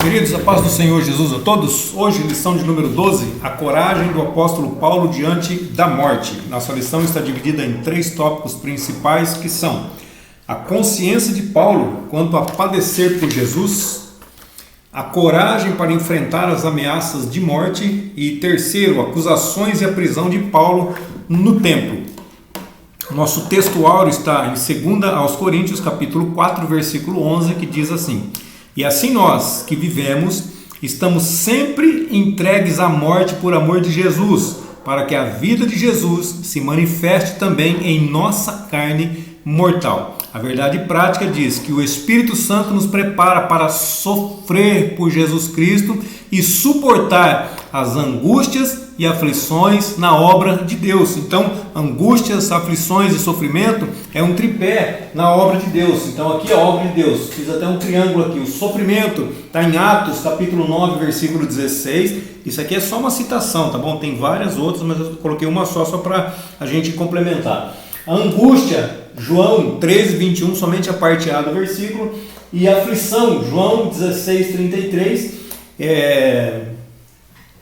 Queridos, a paz do Senhor Jesus a todos. Hoje, lição de número 12, a coragem do apóstolo Paulo diante da morte. Nossa lição está dividida em 3 tópicos principais, que são a consciência de Paulo quanto a padecer por Jesus, a coragem para enfrentar as ameaças de morte e, terceiro, acusações e a prisão de Paulo no templo. Nosso texto áureo está em 2 aos Coríntios, capítulo 4, versículo 11, que diz assim: E assim nós, que vivemos, estamos sempre entregues à morte por amor de Jesus, para que a vida de Jesus se manifeste também em nossa carne mortal. A verdade prática diz que o Espírito Santo nos prepara para sofrer por Jesus Cristo e suportar as angústias e aflições na obra de Deus. Então, angústias, aflições e sofrimento é um tripé na obra de Deus. Então, aqui é a obra de Deus. Fiz até um triângulo aqui. O sofrimento está em Atos, capítulo 9, versículo 16. Isso aqui é só uma citação, tá bom? Tem várias outras, mas eu coloquei uma só para a gente complementar. A angústia, João 13, 21, somente a parte A do versículo. E a aflição, João 16, 33,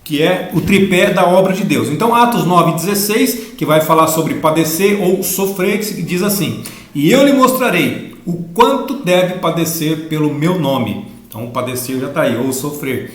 que é o tripé da obra de Deus. Então, Atos 9,16, que vai falar sobre padecer ou sofrer, que diz assim: E eu lhe mostrarei o quanto deve padecer pelo meu nome. Então, padecer já está aí, ou sofrer.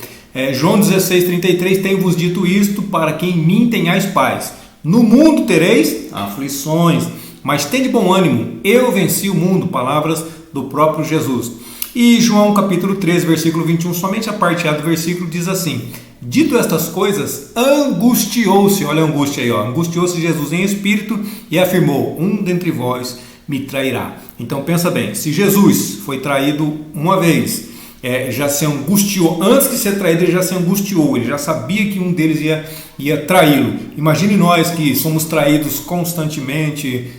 João 16,33, tenho-vos dito isto, para que em mim tenhais paz. No mundo tereis aflições, mas tende bom ânimo, eu venci o mundo. Palavras do próprio Jesus. E João capítulo 13, versículo 21, somente a parte A do versículo diz assim: Dito estas coisas, angustiou-se, olha a angústia aí, angustiou-se Jesus em espírito e afirmou: Um dentre vós me trairá. Então pensa bem, se Jesus foi traído uma vez, já se angustiou, antes de ser traído ele já se angustiou, ele já sabia que um deles ia traí-lo. Imagine nós que somos traídos constantemente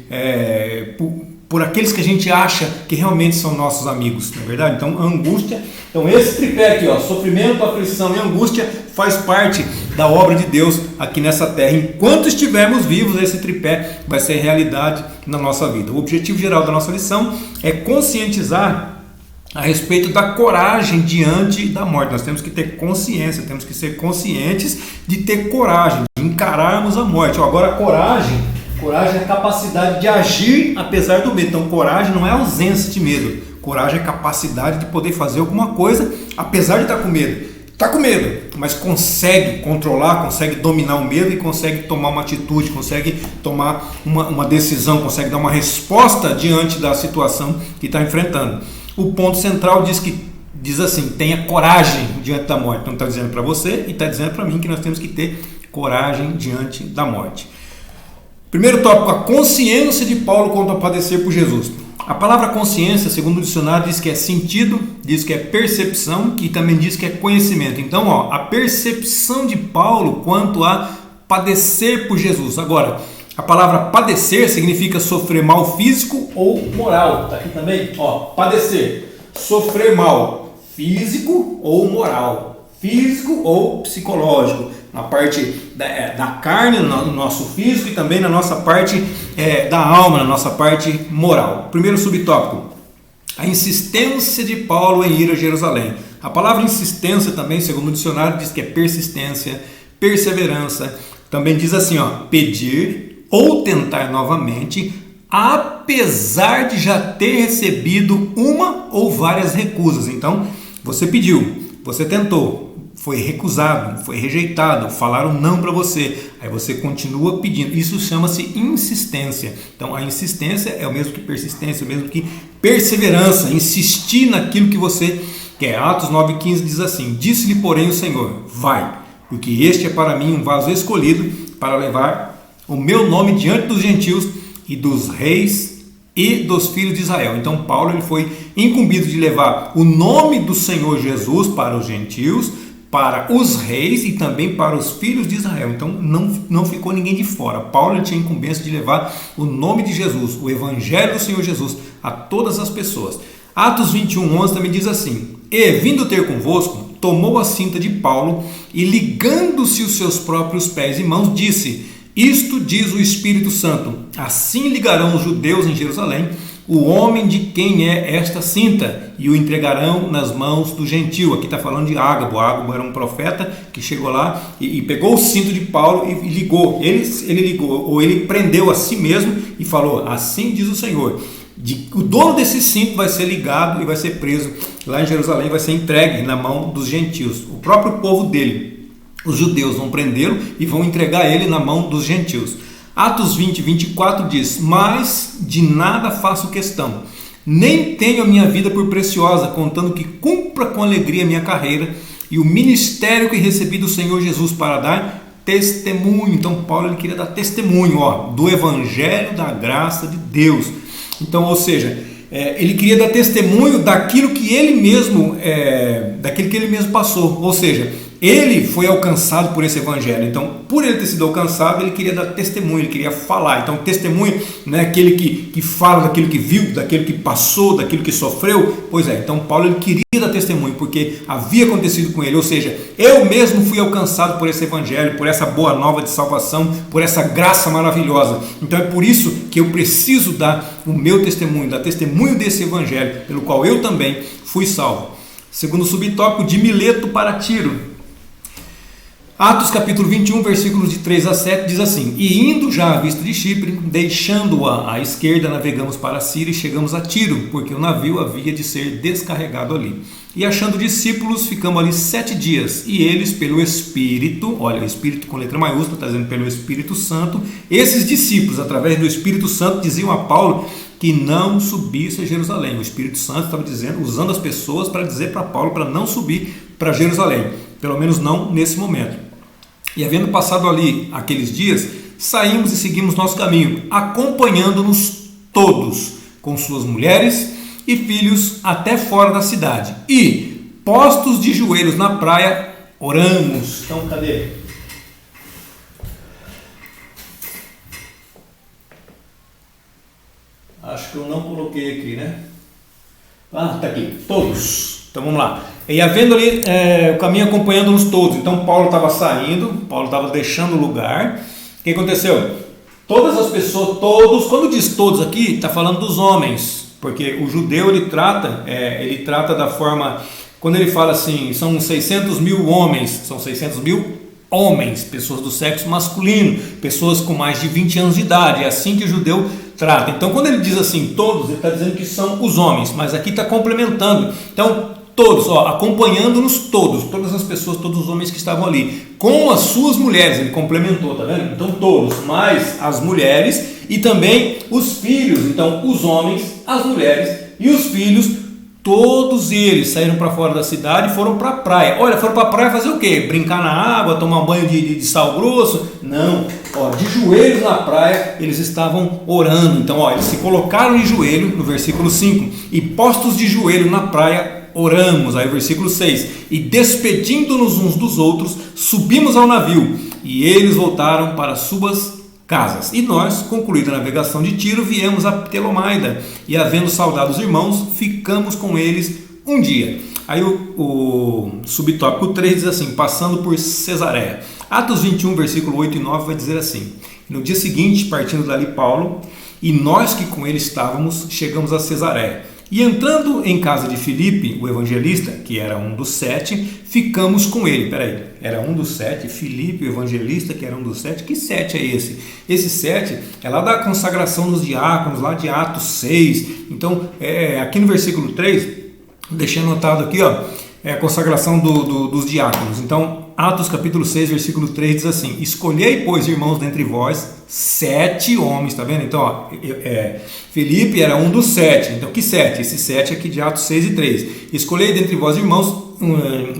por aqueles que a gente acha que realmente são nossos amigos, não é verdade? Então, angústia, então esse tripé aqui, sofrimento, aflição e angústia, faz parte da obra de Deus aqui nessa terra. Enquanto estivermos vivos, esse tripé vai ser realidade na nossa vida. O objetivo geral da nossa lição é conscientizar a respeito da coragem diante da morte. Nós temos que ter consciência, temos que ser conscientes de ter coragem, de encararmos a morte. Agora, a coragem é a capacidade de agir apesar do medo. Então, coragem não é ausência de medo. Coragem é a capacidade de poder fazer alguma coisa apesar de estar com medo. Está com medo, mas consegue controlar, consegue dominar o medo e consegue tomar uma atitude, consegue tomar uma decisão, consegue dar uma resposta diante da situação que está enfrentando. O ponto central diz assim: tenha coragem diante da morte. Então está dizendo para você e está dizendo para mim que nós temos que ter coragem diante da morte. Primeiro tópico, a consciência de Paulo quanto a padecer por Jesus. A palavra consciência, segundo o dicionário, diz que é sentido, diz que é percepção e também diz que é conhecimento. Então, a percepção de Paulo quanto a padecer por Jesus. Agora, a palavra padecer significa sofrer mal físico ou moral. Está aqui também, padecer, sofrer mal físico ou moral, físico ou psicológico, na parte da carne, no nosso físico e também na nossa parte da alma, na nossa parte moral. Primeiro subtópico, a insistência de Paulo em ir a Jerusalém. A palavra insistência também, segundo o dicionário, diz que é persistência, perseverança. Também diz assim, pedir ou tentar novamente, apesar de já ter recebido uma ou várias recusas. Então, você pediu, você tentou, foi recusado, foi rejeitado, falaram não para você, aí você continua pedindo. Isso chama-se insistência. Então, a insistência é o mesmo que persistência, é o mesmo que perseverança, insistir naquilo que você quer. Atos 9,15 diz assim: Disse-lhe, porém, o Senhor: Vai, porque este é para mim um vaso escolhido para levar o meu nome diante dos gentios e dos reis e dos filhos de Israel. Então Paulo ele foi incumbido de levar o nome do Senhor Jesus para os gentios, para os reis e também para os filhos de Israel. Então não ficou ninguém de fora. Paulo ele tinha incumbência de levar o nome de Jesus, o evangelho do Senhor Jesus, a todas as pessoas. Atos 21:11 também diz assim: E vindo ter convosco, tomou a cinta de Paulo e ligando-se os seus próprios pés e mãos, disse: Isto diz o Espírito Santo: Assim ligarão os judeus em Jerusalém o homem de quem é esta cinta, e o entregarão nas mãos do gentil. Aqui está falando de Ágabo. Ágabo era um profeta que chegou lá e pegou o cinto de Paulo e ligou. Ele ligou, ou ele prendeu a si mesmo e falou: assim diz o Senhor, o dono desse cinto vai ser ligado e vai ser preso lá em Jerusalém, vai ser entregue na mão dos gentios. O próprio povo dele, os judeus, vão prendê-lo e vão entregar ele na mão dos gentios. Atos 20, 24 diz: mas de nada faço questão, nem tenho a minha vida por preciosa, contando que cumpra com alegria a minha carreira e o ministério que recebi do Senhor Jesus para dar testemunho. Então Paulo ele queria dar testemunho do evangelho da graça de Deus. Então, ou seja, ele queria dar testemunho daquilo que ele mesmo passou. Ou seja, ele foi alcançado por esse evangelho. Então, por ele ter sido alcançado, ele queria dar testemunho, ele queria falar. Então, testemunho não é aquele que fala daquilo que viu, daquilo que passou, daquilo que sofreu. Pois é, então Paulo ele queria dar testemunho, porque havia acontecido com ele. Ou seja, eu mesmo fui alcançado por esse evangelho, por essa boa nova de salvação, por essa graça maravilhosa. Então, é por isso que eu preciso dar o meu testemunho, dar testemunho desse evangelho, pelo qual eu também fui salvo. Segundo subtópico, de Mileto para Tiro. Atos capítulo 21, versículos de 3 a 7 diz assim: e indo já à vista de Chipre, deixando-a à esquerda, navegamos para a Síria e chegamos a Tiro, porque o navio havia de ser descarregado ali. E achando discípulos, ficamos ali 7 dias, e eles pelo Espírito, olha, Espírito com letra maiúscula, está dizendo pelo Espírito Santo, esses discípulos, através do Espírito Santo, diziam a Paulo que não subisse a Jerusalém. O Espírito Santo estava dizendo, usando as pessoas para dizer para Paulo para não subir para Jerusalém, pelo menos não nesse momento. E havendo passado ali aqueles dias, saímos e seguimos nosso caminho, acompanhando-nos todos, com suas mulheres e filhos, até fora da cidade. E, postos de joelhos na praia, oramos. Então, cadê? Acho que eu não coloquei aqui, né? Ah, tá aqui. Todos. Então, vamos lá. E havendo ali o caminho acompanhando-nos todos. Então Paulo estava saindo, Paulo estava deixando o lugar. O que aconteceu? Todas as pessoas, todos, quando diz todos aqui, está falando dos homens, porque o judeu ele trata da forma, quando ele fala assim, são 600 mil homens, são 600 mil homens, pessoas do sexo masculino, pessoas com mais de 20 anos de idade, é assim que o judeu trata. Então quando ele diz assim, todos, ele está dizendo que são os homens, mas aqui está complementando. Então todos, acompanhando-nos todas as pessoas, todos os homens que estavam ali, com as suas mulheres, ele complementou, tá vendo? Então todos, mais as mulheres e também os filhos. Então os homens, as mulheres e os filhos, todos eles saíram para fora da cidade e foram para a praia. Olha, foram para a praia fazer o quê? Brincar na água, tomar um banho de sal grosso? Não, de joelhos na praia eles estavam orando. Então eles se colocaram em joelho, no versículo 5, e postos de joelho na praia, oramos. Aí o versículo 6, e despedindo-nos uns dos outros, subimos ao navio, e eles voltaram para suas casas. E nós, concluída a navegação de Tiro, viemos a Ptolomaida, e havendo saudado os irmãos, ficamos com eles um dia. Aí o subtópico 3 diz assim, passando por Cesareia. Atos 21, versículo 8 e 9 vai dizer assim: no dia seguinte, partindo dali Paulo, e nós que com ele estávamos, chegamos a Cesareia. E entrando em casa de Filipe, o evangelista, que era um dos 7, ficamos com ele. Peraí, era um dos 7, Filipe, o evangelista, que era um dos 7. Que 7 é esse? Esse 7 é lá da consagração dos diáconos, lá de Atos 6. Então, aqui no versículo 3, deixei anotado aqui, a consagração dos diáconos. Então, Atos capítulo 6, versículo 3 diz assim: escolhei, pois, irmãos, dentre vós 7 homens, tá vendo? Então, Filipe era um dos 7. Então, que 7? Esse 7 aqui de Atos 6 e 3. Escolhei dentre vós, irmãos,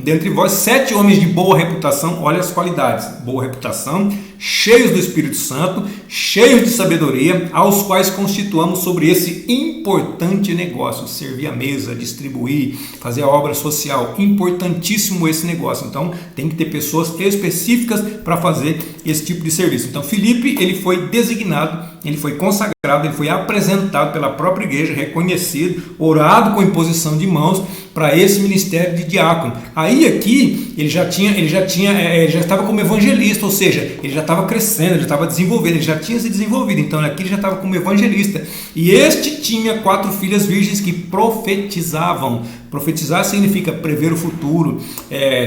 dentre vós 7 homens de boa reputação. Olha as qualidades: boa reputação, cheios do Espírito Santo, cheios de sabedoria, aos quais constituamos sobre esse importante negócio, servir a mesa, distribuir, fazer a obra social. Importantíssimo esse negócio. Então tem que ter pessoas específicas para fazer esse tipo de serviço. Então Filipe, ele foi designado ele foi consagrado, ele foi apresentado pela própria igreja, reconhecido, orado com imposição de mãos para esse ministério de diácono. Aí aqui ele já estava como evangelista, ou seja, ele já estava crescendo, ele já estava desenvolvendo, ele já tinha se desenvolvido, então aqui ele já estava como evangelista. E este tinha 4 filhas virgens que profetizavam. Profetizar significa prever o futuro,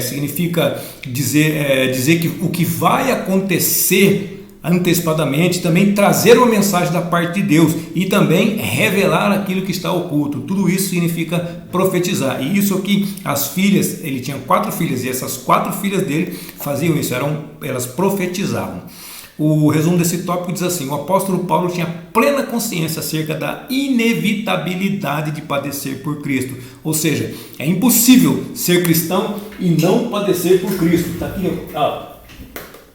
significa dizer que o que vai acontecer antecipadamente, também trazer uma mensagem da parte de Deus e também revelar aquilo que está oculto. Tudo isso significa profetizar. E isso aqui, as filhas, ele tinha 4 filhas e essas 4 filhas dele faziam isso, elas profetizavam. O resumo desse tópico diz assim: o apóstolo Paulo tinha plena consciência acerca da inevitabilidade de padecer por Cristo. Ou seja, é impossível ser cristão e não padecer por Cristo. Está aqui, ó.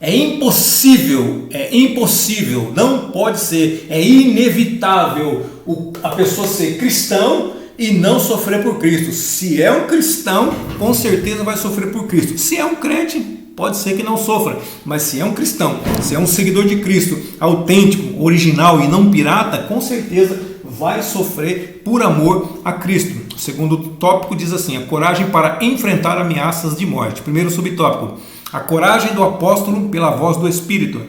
É impossível, não pode ser, é inevitável a pessoa ser cristão e não sofrer por Cristo. Se é um cristão, com certeza vai sofrer por Cristo. Se é um crente, pode ser que não sofra, mas se é um cristão, se é um seguidor de Cristo, autêntico, original e não pirata, com certeza vai sofrer por amor a Cristo. O segundo tópico diz assim: a coragem para enfrentar ameaças de morte. Primeiro subtópico: a coragem do apóstolo pela voz do Espírito.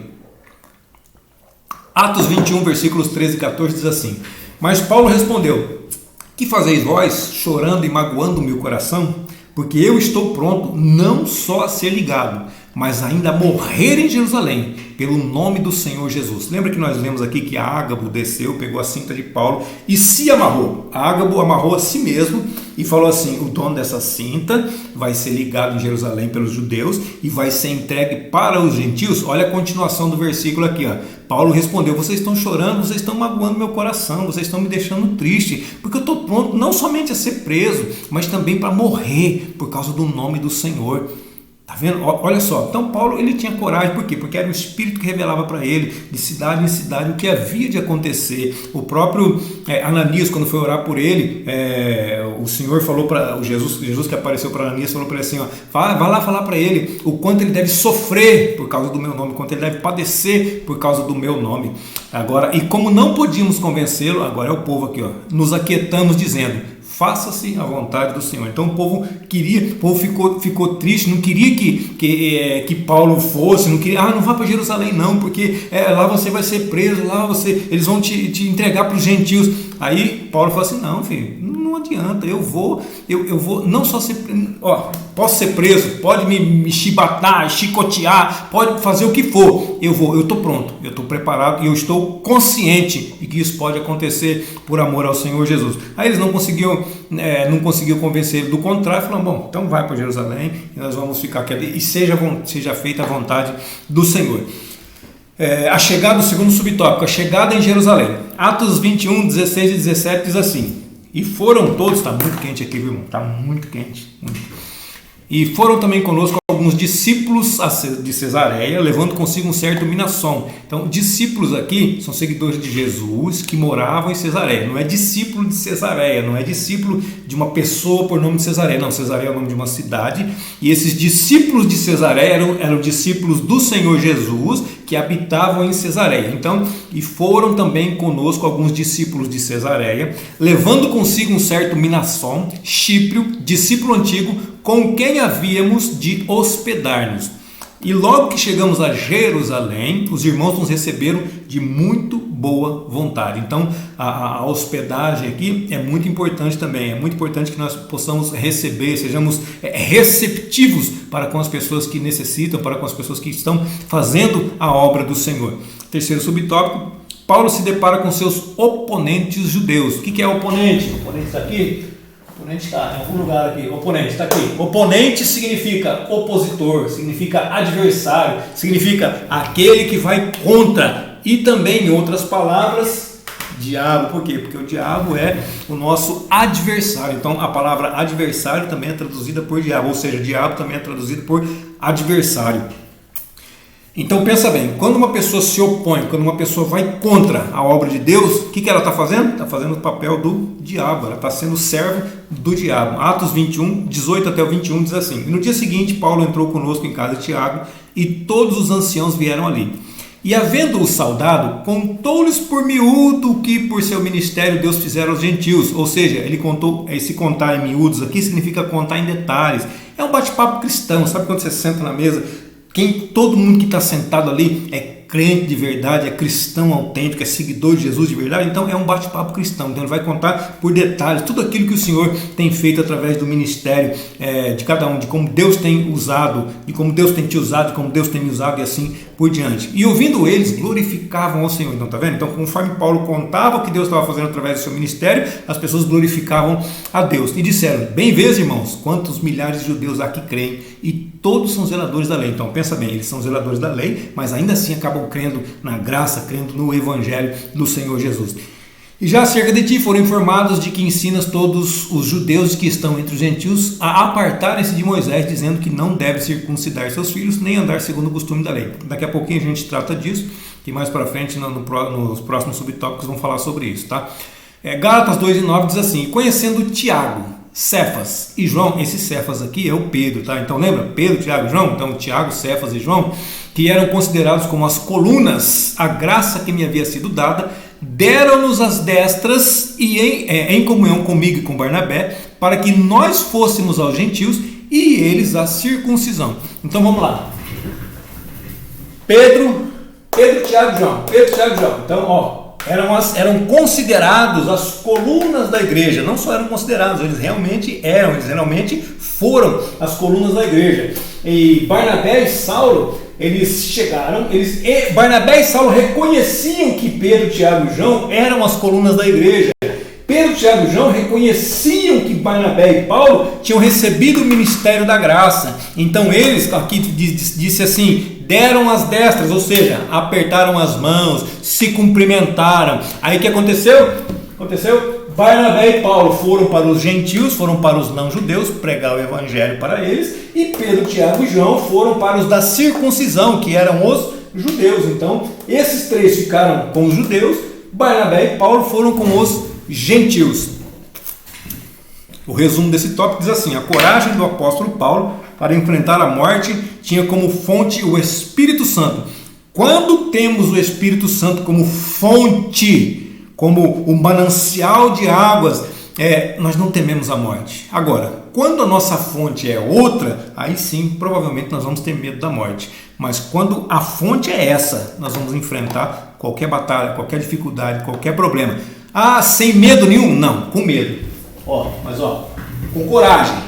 Atos 21, versículos 13 e 14 diz assim: mas Paulo respondeu: que fazeis vós, chorando e magoando o meu coração? Porque eu estou pronto não só a ser ligado, mas ainda a morrer em Jerusalém, pelo nome do Senhor Jesus. Lembra que nós lemos aqui que Ágabo desceu, pegou a cinta de Paulo e se amarrou. Ágabo amarrou a si mesmo e falou assim: o dono dessa cinta vai ser ligado em Jerusalém pelos judeus e vai ser entregue para os gentios. Olha a continuação do versículo aqui, ó. Paulo respondeu: vocês estão chorando, vocês estão magoando meu coração, vocês estão me deixando triste, porque eu estou pronto não somente a ser preso, mas também para morrer por causa do nome do Senhor. Tá vendo? Olha só, então Paulo ele tinha coragem, por quê? Porque era o Espírito que revelava para ele, de cidade em cidade, o que havia de acontecer. O próprio Ananias, quando foi orar por ele, o Senhor falou para Jesus que apareceu para Ananias, falou para ele assim: ó, vai lá falar para ele o quanto ele deve sofrer por causa do meu nome, o quanto ele deve padecer por causa do meu nome. Agora, e como não podíamos convencê-lo, agora é o povo aqui, ó, nos aquietamos dizendo: faça-se a vontade do Senhor. Então o povo ficou triste, não queria que Paulo fosse, não queria, não vá para Jerusalém não, porque lá você vai ser preso, eles vão te entregar para os gentios. Aí Paulo falou assim: não, filho, não adianta, eu vou não só ser, posso ser preso, pode me chibatar, chicotear, pode fazer o que for, eu estou pronto, eu estou preparado e eu estou consciente de que isso pode acontecer por amor ao Senhor Jesus. Aí eles não conseguiam convencer ele do contrário, falaram: bom, então vai para Jerusalém e nós vamos ficar aqui e seja feita a vontade do Senhor. A chegada, o segundo subtópico, a chegada em Jerusalém. Atos 21, 16 e 17 diz assim: e foram todos, está muito quente aqui, viu, irmão? Está muito quente. E foram também conosco alguns discípulos de Cesareia, levando consigo um certo Minasson. Então, discípulos aqui são seguidores de Jesus que moravam em Cesareia. Não é discípulo de Cesareia, não é discípulo de uma pessoa por nome de Cesareia. Não, Cesareia é o nome de uma cidade. E esses discípulos de Cesareia eram discípulos do Senhor Jesus que habitavam em Cesareia. Então, e foram também conosco alguns discípulos de Cesareia, levando consigo um certo Minasson, Chíprio, discípulo antigo, com quem havíamos de hospedar-nos. E logo que chegamos a Jerusalém, os irmãos nos receberam de muito boa vontade. Então, a hospedagem aqui é muito importante também. É muito importante que nós possamos receber, sejamos receptivos para com as pessoas que necessitam, para com as pessoas que estão fazendo a obra do Senhor. Terceiro subtópico: Paulo se depara com seus oponentes judeus. O que é oponente? O oponente está aqui? Oponente está em algum lugar aqui. Oponente está aqui. Oponente significa opositor, significa adversário, significa aquele que vai contra. E também, em outras palavras, diabo. Por quê? Porque o diabo é o nosso adversário. Então, a palavra adversário também é traduzida por diabo, ou seja, diabo também é traduzido por adversário. Então pensa bem, quando uma pessoa se opõe, quando uma pessoa vai contra a obra de Deus, o que ela está fazendo? Está fazendo o papel do diabo, ela está sendo servo do diabo. Atos 21, 18 até o 21 diz assim: e no dia seguinte Paulo entrou conosco em casa de Tiago e todos os anciãos vieram ali. E havendo-o saudado, contou-lhes por miúdo o que por seu ministério Deus fizera aos gentios. Ou seja, ele contou, esse contar em miúdos aqui significa contar em detalhes. É um bate-papo cristão, sabe quando você senta na mesa, todo mundo que está sentado ali é crente de verdade, é cristão autêntico, é seguidor de Jesus de verdade, então é um bate-papo cristão. Então ele vai contar por detalhes tudo aquilo que o Senhor tem feito através do ministério de cada um, de como Deus tem usado, de como Deus tem te usado, de como Deus tem me usado e assim por diante. E ouvindo eles, glorificavam ao Senhor. Então tá vendo? Então conforme Paulo contava o que Deus estava fazendo através do seu ministério, as pessoas glorificavam a Deus e disseram: bem vês, irmãos, quantos milhares de judeus há que creem e todos são zeladores da lei. Então pensa bem, eles são zeladores da lei, mas ainda assim acabam crendo na graça, crendo no evangelho do Senhor Jesus. E já acerca de ti foram informados de que ensinas todos os judeus que estão entre os gentios a apartarem-se de Moisés, dizendo que não deve circuncidar seus filhos, nem andar segundo o costume da lei. Daqui a pouquinho a gente trata disso, que mais para frente nos próximos subtópicos vão falar sobre isso, tá? Gálatas 2:9 diz assim: conhecendo Tiago, Cefas e João, esse Cefas aqui é o Pedro, tá? Então lembra? Pedro, Tiago e João? Então Tiago, Cefas e João, que eram considerados como as colunas, a graça que me havia sido dada, deram-nos as destras e em comunhão comigo e com Barnabé, para que nós fôssemos aos gentios e eles à circuncisão. Então vamos lá. Pedro, Tiago e João. Então, eram considerados as colunas da igreja. Não só eram considerados, eles realmente foram as colunas da igreja. E Barnabé e Saulo, eles chegaram, Barnabé e Saulo reconheciam que Pedro, Tiago e João eram as colunas da igreja. Pedro, Tiago e João reconheciam que Barnabé e Paulo tinham recebido o ministério da graça. Então eles, aqui disse assim, deram as destras, ou seja, apertaram as mãos, se cumprimentaram. Aí o que aconteceu? Barnabé e Paulo foram para os gentios, foram para os não-judeus pregar o evangelho para eles, e Pedro, Tiago e João foram para os da circuncisão, que eram os judeus. Então esses três ficaram com os judeus, Barnabé e Paulo foram com os gentios. O resumo desse tópico diz assim: a coragem do apóstolo Paulo para enfrentar a morte tinha como fonte o Espírito Santo. Quando temos o Espírito Santo como fonte, como o manancial de águas, nós não tememos a morte. Agora, quando a nossa fonte é outra, aí sim, provavelmente nós vamos ter medo da morte. Mas quando a fonte é essa, nós vamos enfrentar qualquer batalha, qualquer dificuldade, qualquer problema. Ah, sem medo nenhum? Não, com medo. Mas com coragem. O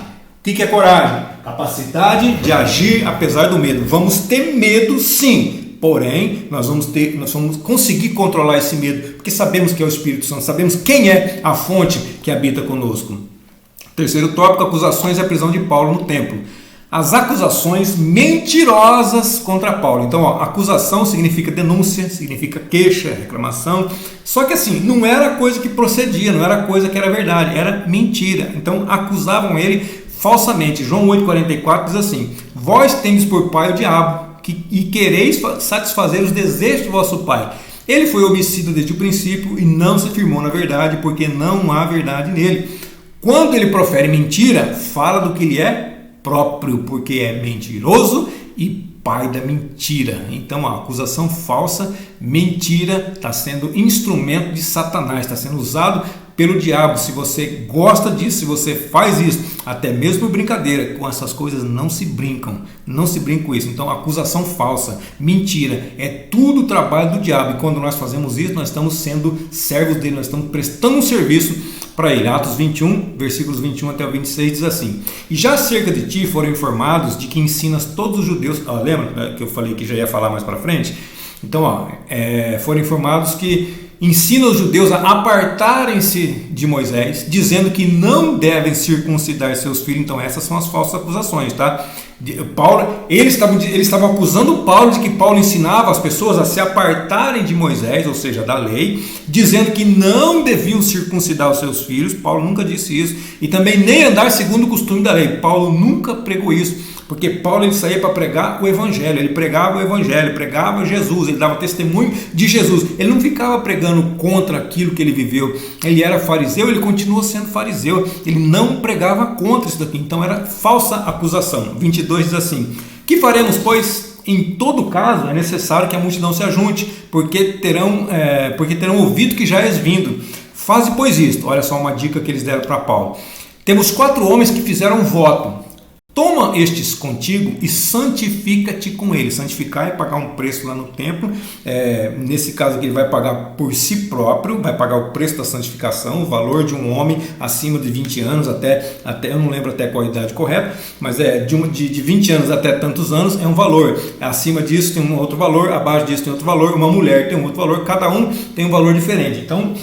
que é coragem? Capacidade de agir apesar do medo. Vamos ter medo, sim. Porém, nós vamos conseguir controlar esse medo, porque sabemos que é o Espírito Santo, sabemos quem é a fonte que habita conosco. Terceiro tópico: acusações e a prisão de Paulo no templo. As acusações mentirosas contra Paulo. Então, acusação significa denúncia, significa queixa, reclamação. Só que assim, não era coisa que procedia, não era coisa que era verdade, era mentira. Então, acusavam ele falsamente. João 8,44 diz assim: vós tendes por pai o diabo, e quereis satisfazer os desejos de vosso pai. Ele foi homicida desde o princípio e não se firmou na verdade, porque não há verdade nele. Quando ele profere mentira, fala do que ele é próprio, porque é mentiroso e pai da mentira. Então a acusação falsa, mentira, está sendo instrumento de Satanás, está sendo usado pelo diabo. Se você gosta disso, se você faz isso, até mesmo brincadeira, com essas coisas não se brincam, não se brinca com isso. Então acusação falsa, mentira, é tudo trabalho do diabo, e quando nós fazemos isso, nós estamos sendo servos dele, nós estamos prestando um serviço para ele. Atos 21, versículos 21 até o 26 diz assim: e já acerca de ti foram informados de que ensinas todos os judeus. Lembra que eu falei que já ia falar mais para frente? Então foram informados que ensina os judeus a apartarem-se de Moisés, dizendo que não devem circuncidar seus filhos. Então essas são as falsas acusações, tá? Eles estavam acusando Paulo de que Paulo ensinava as pessoas a se apartarem de Moisés, ou seja, da lei, dizendo que não deviam circuncidar os seus filhos. Paulo nunca disse isso, e também nem andar segundo o costume da lei. Paulo nunca pregou isso, porque Paulo ele saía para pregar o evangelho, ele pregava o evangelho, pregava Jesus, ele dava testemunho de Jesus. Ele não ficava pregando contra aquilo que ele viveu. Ele era fariseu, ele continua sendo fariseu, ele não pregava contra isso daqui. Então era falsa acusação. 22 diz assim: que faremos, pois? em todo caso, é necessário que a multidão se ajunte, porque terão ouvido que já és vindo. Faze, pois, isto. Olha só uma dica que eles deram para Paulo. Temos 4 homens que fizeram voto. Toma estes contigo e santifica-te com eles. Santificar é pagar um preço lá no templo. Nesse caso aqui ele vai pagar por si próprio, vai pagar o preço da santificação, o valor de um homem acima de 20 anos, até eu não lembro até qual a idade correta, mas de 20 anos até tantos anos é um valor. Acima disso tem um outro valor, abaixo disso tem outro valor, uma mulher tem um outro valor, cada um tem um valor diferente. Então,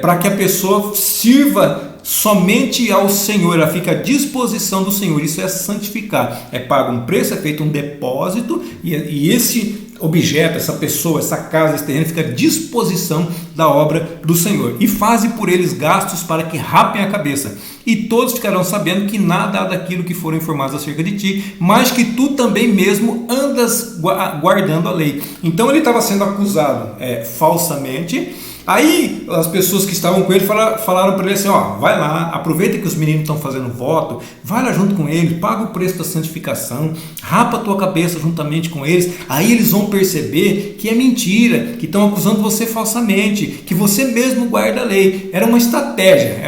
para que a pessoa sirva somente ao Senhor, ela fica à disposição do Senhor, isso é santificar, é pago um preço, é feito um depósito e esse objeto, essa pessoa, essa casa, esse terreno fica à disposição da obra do Senhor. E faze por eles gastos para que rapem a cabeça, e todos ficarão sabendo que nada há daquilo que foram informados acerca de ti, mas que tu também mesmo andas guardando a lei. Então ele estava sendo acusado falsamente. Aí as pessoas que estavam com ele falaram para ele assim, vai lá, aproveita que os meninos estão fazendo voto, vai lá junto com eles, paga o preço da santificação, rapa a tua cabeça juntamente com eles, aí eles vão perceber que é mentira, que estão acusando você falsamente, que você mesmo guarda a lei. Era uma estratégia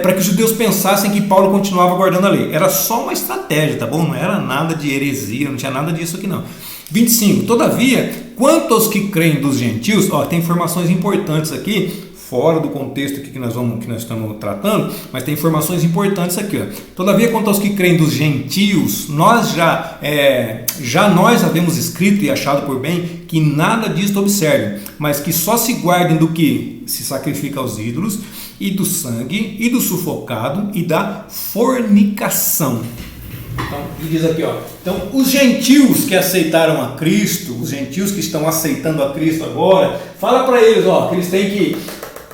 para que os judeus pensassem que Paulo continuava guardando a lei. Era só uma estratégia, tá bom? Não era nada de heresia, não tinha nada disso aqui não. 25. Todavia, quanto aos que creem dos gentios, tem informações importantes aqui, fora do contexto aqui que nós estamos tratando, mas tem informações importantes aqui. Todavia, quanto aos que creem dos gentios, nós nós havemos escrito e achado por bem que nada disto observem, mas que só se guardem do que se sacrifica aos ídolos, e do sangue, e do sufocado, e da fornicação. Então, ele diz aqui, então os gentios que aceitaram a Cristo, os gentios que estão aceitando a Cristo agora, fala para eles, que eles têm que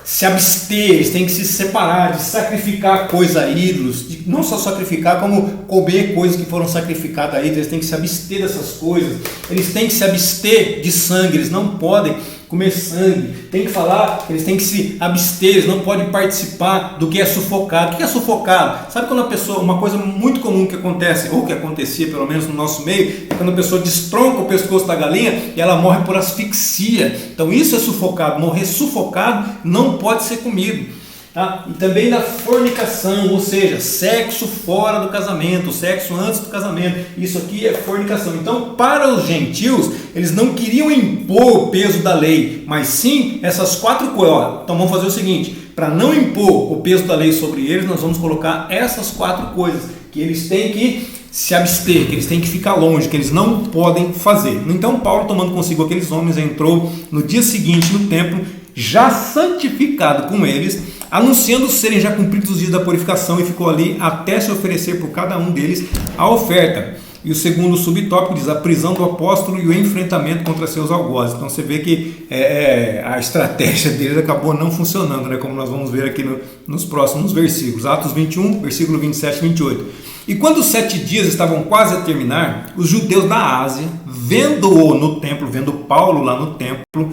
se abster, eles têm que se separar, de sacrificar coisas a ídolos, de não só sacrificar, como comer coisas que foram sacrificadas a ídolos, eles têm que se abster dessas coisas, eles têm que se abster de sangue, eles não podem comer sangue, tem que falar que eles têm que se abster, eles não podem participar do que é sufocado. O que é sufocado? Sabe quando a pessoa, uma coisa muito comum que acontece, ou que acontecia pelo menos no nosso meio, é quando a pessoa destronca o pescoço da galinha e ela morre por asfixia. Então isso é sufocado, morrer sufocado não pode ser comido. Tá? E também da fornicação, ou seja, sexo fora do casamento, sexo antes do casamento, isso aqui é fornicação. Então, para os gentios, eles não queriam impor o peso da lei, mas sim essas 4 coisas. Então vamos fazer o seguinte, para não impor o peso da lei sobre eles, nós vamos colocar essas 4 coisas, que eles têm que se abster, que eles têm que ficar longe, que eles não podem fazer. Então Paulo, tomando consigo aqueles homens, entrou no dia seguinte no templo, já santificado com eles, anunciando serem já cumpridos os dias da purificação, e ficou ali até se oferecer por cada um deles a oferta. E o segundo subtópico diz a prisão do apóstolo e o enfrentamento contra seus algozes. Então você vê que a estratégia deles acabou não funcionando, né? Como nós vamos ver aqui nos próximos versículos. Atos 21, versículo 27 e 28. E quando os 7 dias estavam quase a terminar, os judeus da Ásia, vendo-o no templo, vendo Paulo lá no templo,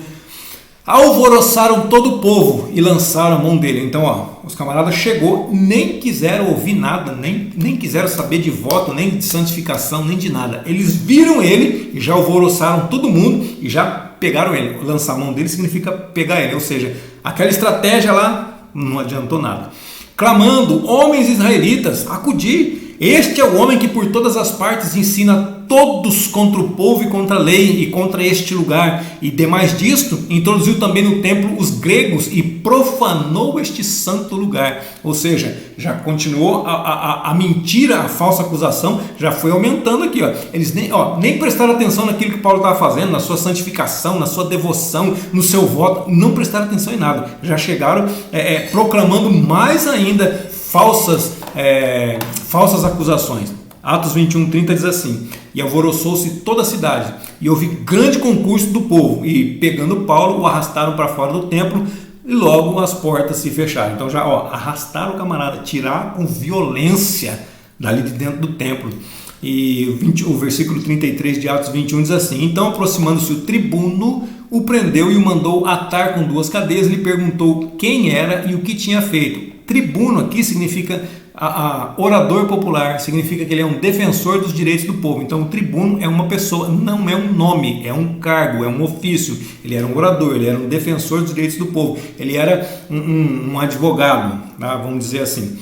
alvoroçaram todo o povo e lançaram a mão dele. Então, os camaradas chegou, nem quiseram ouvir nada, nem quiseram saber de voto, nem de santificação, nem de nada. Eles viram ele e já alvoroçaram todo mundo e já pegaram ele. Lançar a mão dele significa pegar ele, ou seja, aquela estratégia lá não adiantou nada. Clamando, homens israelitas, acudi, este é o homem que por todas as partes ensina todos contra o povo e contra a lei e contra este lugar, e demais disto, introduziu também no templo os gregos e profanou este santo lugar. Ou seja, já continuou a mentira, a falsa acusação já foi aumentando aqui. Eles nem prestaram atenção naquilo que Paulo estava fazendo, na sua santificação, na sua devoção, no seu voto, não prestaram atenção em nada, já chegaram proclamando mais ainda falsas acusações. Atos 21:30 diz assim: e alvoroçou-se toda a cidade, e houve grande concurso do povo, e pegando Paulo, o arrastaram para fora do templo, e logo as portas se fecharam. Então já arrastaram o camarada, tirar com violência dali de dentro do templo. E o versículo 33 de Atos 21 diz assim: então aproximando-se o tribuno, o prendeu e o mandou atar com 2 cadeias, e lhe perguntou quem era e o que tinha feito. tribuno aqui significa orador popular, significa que ele é um defensor dos direitos do povo. Então o tribuno é uma pessoa, não é um nome, é um cargo, é um ofício. Ele era um orador, ele era um defensor dos direitos do povo, ele era um advogado, tá? Vamos dizer assim.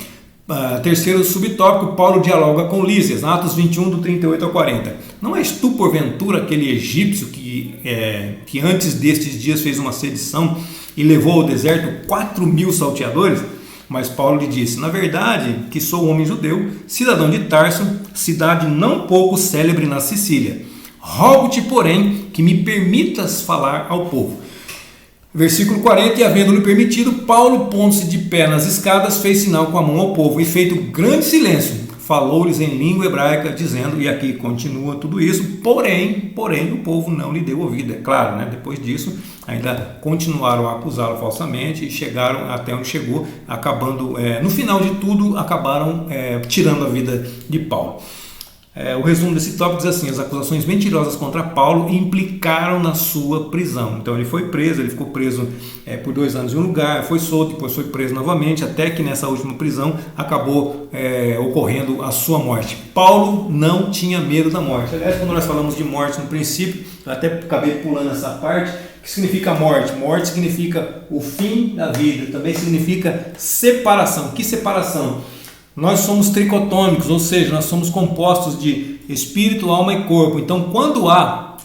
Terceiro subtópico, Paulo dialoga com Lísias, Atos 21, do 38 ao 40. Não és tu, porventura, aquele egípcio que antes destes dias fez uma sedição e levou ao deserto 4.000 salteadores? Mas Paulo lhe disse, na verdade, que sou homem judeu, cidadão de Tarso, cidade não pouco célebre na Sicília. Rogo-te, porém, que me permitas falar ao povo. Versículo 40, e havendo-lhe permitido, Paulo, pondo-se de pé nas escadas, fez sinal com a mão ao povo, e feito grande silêncio, falou-lhes em língua hebraica, dizendo, e aqui continua tudo isso, porém, o povo não lhe deu ouvido. É claro, né? Depois disso, ainda continuaram a acusá-lo falsamente, e chegaram até onde chegou, acabando, no final de tudo, acabaram tirando a vida de Paulo. O resumo desse tópico diz assim, as acusações mentirosas contra Paulo implicaram na sua prisão. Então ele foi preso, ele ficou preso por 2 anos em um lugar, foi solto, depois foi preso novamente, até que nessa última prisão acabou ocorrendo a sua morte. Paulo não tinha medo da morte. Aliás, quando nós falamos de morte no princípio, eu até acabei pulando essa parte, que significa morte? Morte significa o fim da vida, também significa separação. Que separação? Nós somos tricotômicos, ou seja, nós somos compostos de espírito, alma e corpo. Então, quando há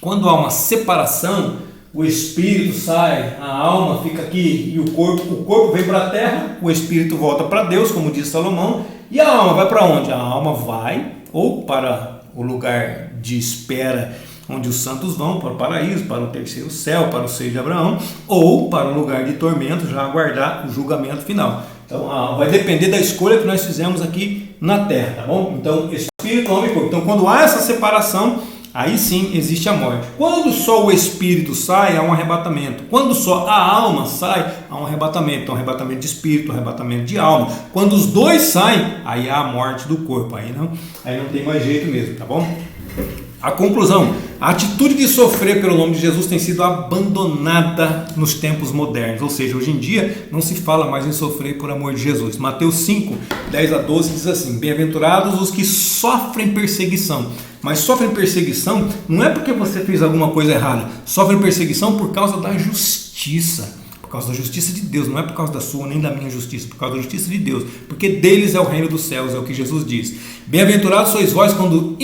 uma separação, o espírito sai, a alma fica aqui e o corpo vem para a terra, o espírito volta para Deus, como diz Salomão, e a alma vai para onde? A alma vai ou para o lugar de espera, onde os santos vão, para o paraíso, para o terceiro céu, para o seio de Abraão, ou para o lugar de tormento, já aguardar o julgamento final. Então, vai depender da escolha que nós fizemos aqui na terra, tá bom? Então, espírito, alma e corpo. Então, quando há essa separação, aí sim existe a morte. Quando só o espírito sai, há um arrebatamento. Quando só a alma sai, há um arrebatamento. Então, arrebatamento de espírito, arrebatamento de alma. Quando os dois saem, aí há a morte do corpo. Aí não tem mais jeito mesmo, tá bom? A conclusão, a atitude de sofrer pelo nome de Jesus tem sido abandonada nos tempos modernos, ou seja, hoje em dia não se fala mais em sofrer por amor de Jesus. Mateus 5, 10 a 12 diz assim, bem-aventurados os que sofrem perseguição. Mas sofrem perseguição não é porque você fez alguma coisa errada, sofrem perseguição por causa da justiça. Por causa da justiça de Deus, não é por causa da sua nem da minha justiça, por causa da justiça de Deus, porque deles é o reino dos céus, é o que Jesus diz. Bem-aventurados sois vós quando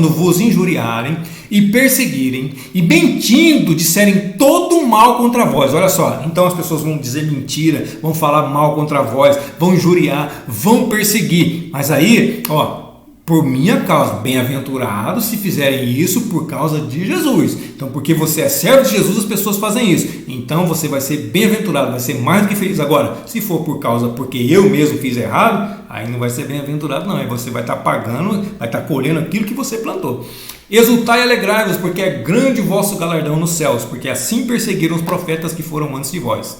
vos injuriarem e perseguirem e mentindo disserem todo mal contra vós. Olha só, então as pessoas vão dizer mentira, vão falar mal contra vós, vão injuriar, vão perseguir, mas aí, por minha causa, bem-aventurados se fizerem isso por causa de Jesus. Então, porque você é servo de Jesus, as pessoas fazem isso. Então, você vai ser bem-aventurado, vai ser mais do que feliz. Agora, se for por causa porque eu mesmo fiz errado, aí não vai ser bem-aventurado não. Aí você vai estar pagando, vai estar colhendo aquilo que você plantou. Exultai e alegrai-vos, porque é grande o vosso galardão nos céus, porque assim perseguiram os profetas que foram antes de vós.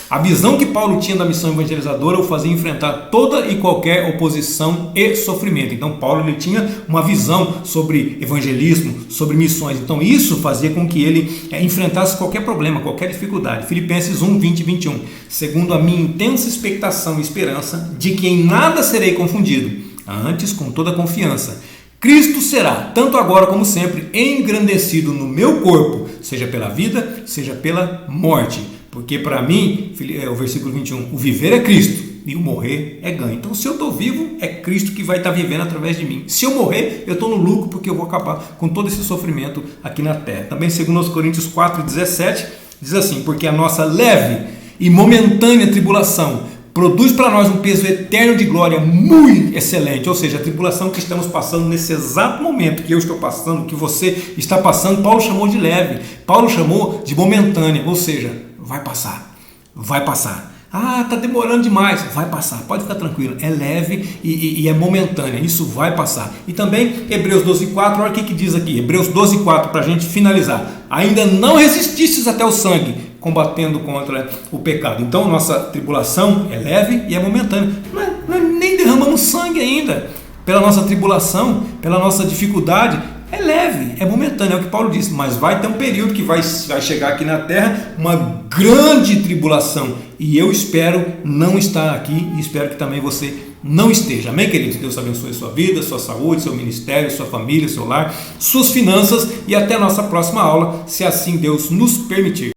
A visão que Paulo tinha da missão evangelizadora o fazia enfrentar toda e qualquer oposição e sofrimento. Então Paulo ele tinha uma visão sobre evangelismo, sobre missões. Então isso fazia com que ele enfrentasse qualquer problema, qualquer dificuldade. Filipenses 1, 20 e 21. Segundo a minha intensa expectação e esperança de que em nada serei confundido, antes com toda confiança, Cristo será, tanto agora como sempre, engrandecido no meu corpo, seja pela vida, seja pela morte. Porque para mim, o versículo 21, o viver é Cristo e o morrer é ganho. Então, se eu estou vivo, é Cristo que vai estar vivendo através de mim. Se eu morrer, eu estou no lucro, porque eu vou acabar com todo esse sofrimento aqui na terra. Também, segundo Coríntios 4, 17, diz assim, porque a nossa leve e momentânea tribulação produz para nós um peso eterno de glória muito excelente, ou seja, a tribulação que estamos passando nesse exato momento que eu estou passando, que você está passando, Paulo chamou de leve, Paulo chamou de momentânea, ou seja, vai passar, vai passar. Está demorando demais, vai passar, pode ficar tranquilo, é leve e é momentânea, isso vai passar. E também Hebreus 12,4, olha o que diz aqui, Hebreus 12,4, para a gente finalizar, ainda não resististes até o sangue, combatendo contra o pecado. Então nossa tribulação é leve e é momentânea, nós nem derramamos sangue ainda, pela nossa tribulação, pela nossa dificuldade, é leve, é momentâneo, é o que Paulo disse, mas vai ter um período que vai chegar aqui na terra uma grande tribulação, e eu espero não estar aqui, e espero que também você não esteja. Amém, queridos? Deus abençoe sua vida, sua saúde, seu ministério, sua família, seu lar, suas finanças, e até a nossa próxima aula, se assim Deus nos permitir.